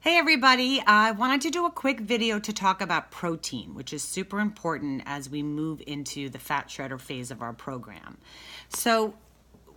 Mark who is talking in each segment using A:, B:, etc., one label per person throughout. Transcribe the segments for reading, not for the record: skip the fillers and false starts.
A: Hey everybody, I wanted to do a quick video to talk about protein, which is super important as we move into the fat shredder phase of our program. So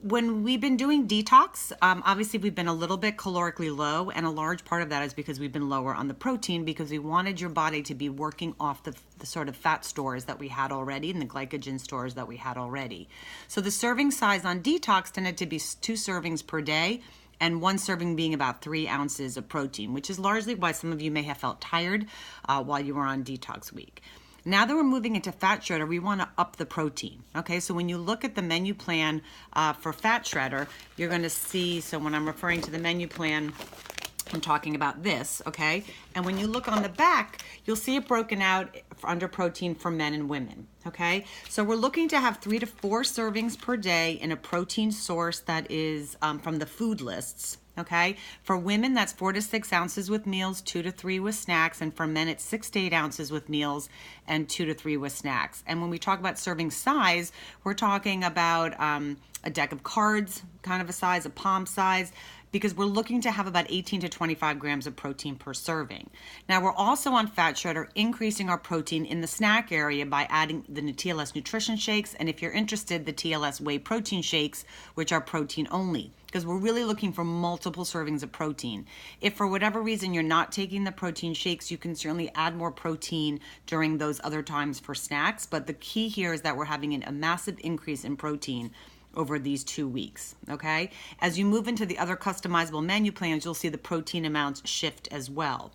A: when we've been doing detox, obviously we've been a little bit calorically low, and a large part of that is because we've been lower on the protein because we wanted your body to be working off the sort of fat stores that we had already and the glycogen stores that we had already. So the serving size on detox tended to be 2 servings per day, and 1 serving being about 3 ounces of protein, which is largely why some of you may have felt tired while you were on detox week. Now that we're moving into fat shredder, we want to up the protein. Okay, so when you look at the menu plan for fat shredder, you're going to see, so when I'm referring to the menu plan, I'm talking about this, okay? And when you look on the back, you'll see it broken out under protein for men and women, okay? So we're looking to have 3 to 4 servings per day in a protein source that is from the food lists, okay? For women, that's 4 to 6 ounces with meals, 2 to 3 with snacks, and for men, it's 6 to 8 ounces with meals and 2 to 3 with snacks. And when we talk about serving size, we're talking about a deck of cards, kind of a size, a palm size, because we're looking to have about 18 to 25 grams of protein per serving. Now we're also on fat shredder increasing our protein in the snack area by adding the TLS nutrition shakes, and if you're interested, the TLS whey protein shakes, which are protein only, because we're really looking for multiple servings of protein. If for whatever reason you're not taking the protein shakes, you can certainly add more protein during those other times for snacks, but the key here is that we're having a massive increase in protein over these 2 weeks, okay? As you move into the other customizable menu plans, you'll see the protein amounts shift as well.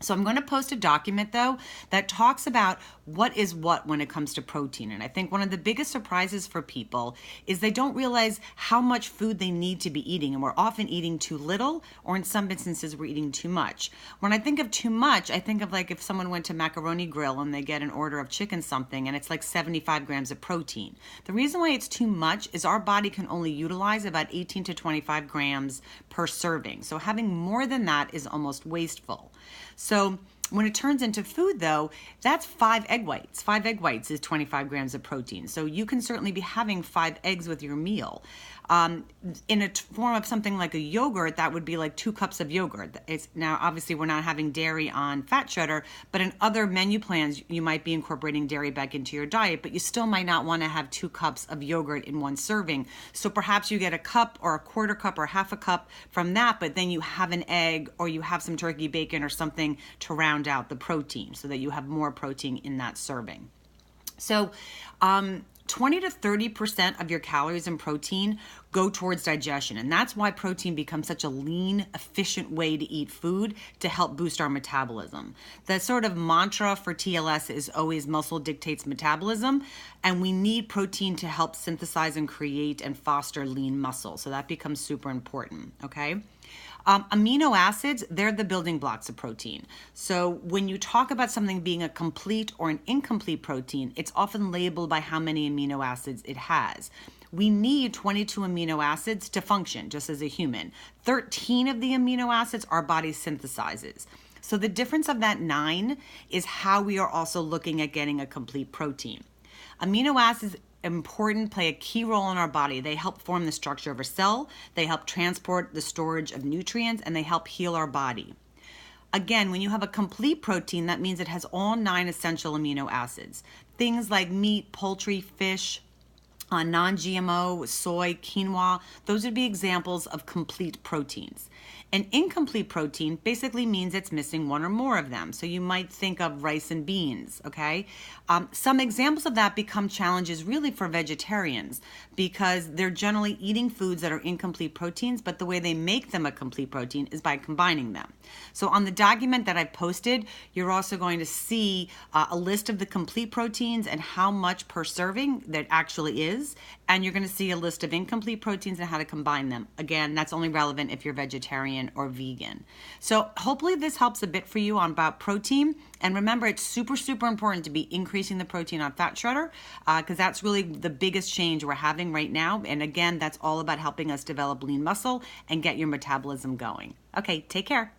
A: So I'm going to post a document, though, that talks about what is what when it comes to protein. And I think one of the biggest surprises for people is they don't realize how much food they need to be eating. And we're often eating too little, or in some instances, we're eating too much. When I think of too much, I think of like if someone went to Macaroni Grill and they get an order of chicken something, and it's like 75 grams of protein. The reason why it's too much is our body can only utilize about 18 to 25 grams per serving. So having more than that is almost wasteful. So when it turns into food, though, that's 5 egg whites. 5 egg whites is 25 grams of protein. So you can certainly be having 5 eggs with your meal. In a form of something like a yogurt, that would be like 2 cups of yogurt. Now, obviously, we're not having dairy on fat shredder, but in other menu plans, you might be incorporating dairy back into your diet, but you still might not want to have 2 cups of yogurt in 1 serving. So perhaps you get a cup or a quarter cup or half a cup from that, but then you have an egg or you have some turkey bacon or something to round out the protein so that you have more protein in that serving. So, 20 to 30% of your calories in protein go towards digestion. And that's why protein becomes such a lean, efficient way to eat food to help boost our metabolism. The sort of mantra for TLS is always muscle dictates metabolism. And we need protein to help synthesize and create and foster lean muscle. So that becomes super important, okay? Amino acids, they're the building blocks of protein. So when you talk about something being a complete or an incomplete protein, it's often labeled by how many amino acids it has. We need 22 amino acids to function, just as a human. 13 of the amino acids our body synthesizes. So the difference of that 9 is how we are also looking at getting a complete protein. Amino acids play a key role in our body. They help form the structure of a cell, they help transport the storage of nutrients, and they help heal our body. Again, when you have a complete protein, that means it has all 9 essential amino acids. Things like meat, poultry, fish, non-GMO, soy, quinoa, those would be examples of complete proteins. An incomplete protein basically means it's missing 1 or more of them. So you might think of rice and beans, okay? Some examples of that become challenges really for vegetarians because they're generally eating foods that are incomplete proteins, but the way they make them a complete protein is by combining them. So on the document that I posted, you're also going to see a list of the complete proteins and how much per serving that actually is. And you're going to see a list of incomplete proteins and how to combine them. Again, that's only relevant if you're vegetarian or vegan. So hopefully this helps a bit for you on about protein. And remember, it's super, super important to be increasing the protein on fat shredder because that's really the biggest change we're having right now. And again, that's all about helping us develop lean muscle and get your metabolism going. Okay, take care.